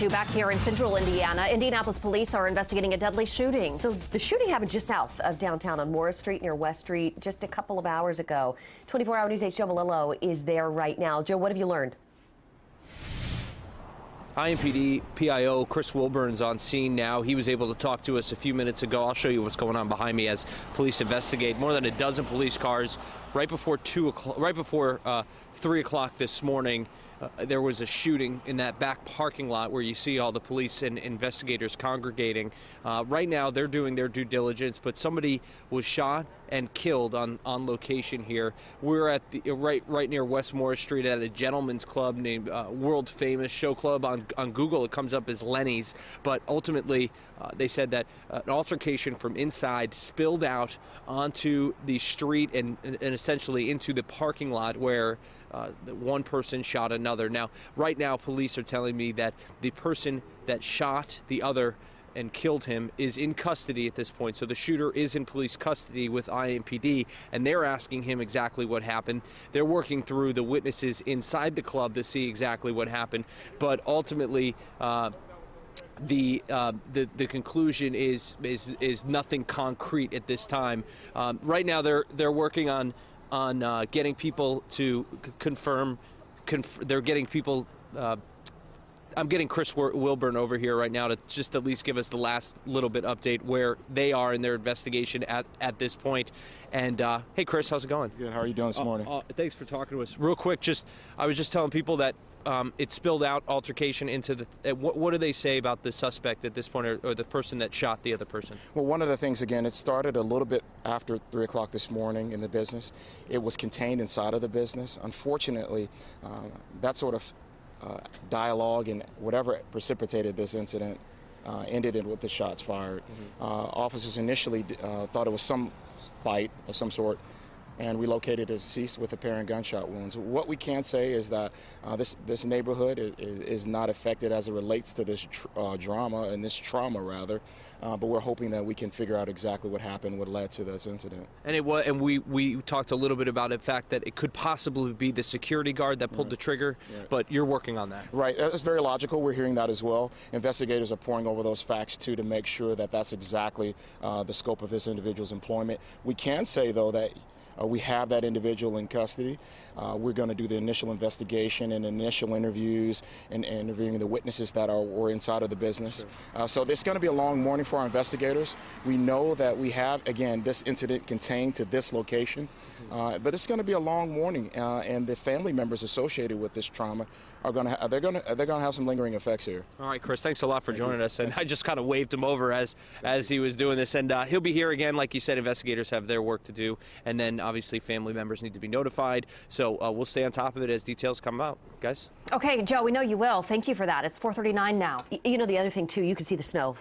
42 back here in central Indiana. Indianapolis police are investigating a deadly shooting. So the shooting happened just south of downtown on Morris Street near West Street just a couple of hours ago. 24-hour News 8's Joe Malillo is there right now. Joe, what have you learned? IMPD PIO Chris Wilburn's on scene now. He was able to talk to us a few minutes ago. I'll show you what's going on behind me as police investigate. More than a dozen police cars right before 3 o'clock this morning. There was a shooting in that back parking lot where you see all the police and investigators congregating. Right now, they're doing their due diligence, but somebody was shot and killed on location here. We're at the right near West Morris Street at a gentleman's club named World Famous Show Club. On Google, it comes up as Lenny's, but ultimately, they said that an altercation from inside spilled out onto the street and essentially into the parking lot where one person shot another. Now, right now, police are telling me that the person that shot the other and killed him is in custody at this point. So the shooter is in police custody with IMPD, and they're asking him exactly what happened. They're working through the witnesses inside the club to see exactly what happened. But ultimately, the conclusion is nothing concrete at this time. Right now, they're working on getting people to confirm. They're getting people. I'm getting Chris Wilburn over here right now to just at least give us the last little bit update where they are in their investigation at this point. And hey, Chris, how's it going? Good. How are you doing this morning? Thanks for talking to us. Real quick, I was just telling people that it spilled out altercation into the. What do they say about the suspect at this point, or the person that shot the other person? Well, one of the things, again, it started a little bit after 3 o'clock this morning in the business. It was contained inside of the business. Unfortunately, that sort of dialogue and whatever precipitated this incident ended it with the shots fired. Officers initially thought it was some fight of some sort, and we located a deceased with apparent gunshot wounds. What we can say is that this neighborhood is not affected as it relates to this drama and this trauma, rather. But we're hoping that we can figure out exactly what happened, what led to this incident. And we talked a little bit about the fact that it could possibly be the security guard that pulled the trigger, but you're working on that. Right. That's very logical. We're hearing that as well. Investigators are poring over those facts too to make sure that that's exactly the scope of this individual's employment. We can say though that we have that individual in custody. We're going to do the initial investigation and initial interviews and interviewing the witnesses that were inside of the business. Sure. So it's going to be a long morning for our investigators. We know that we have, again, this incident contained to this location, but it's going to be a long morning, and the family members associated with this trauma are going to they're going to have some lingering effects here. All right, Chris, thanks a lot for joining us. And I just kind of waved him over as he was doing this, and he'll be here again. Like you said, investigators have their work to do, and then obviously family members need to be notified. So we'll stay on top of it as details come out, guys. Okay, Joe, we know you will. Thank you for that. It's 4:39 now. You know, the other thing too, you can see the snow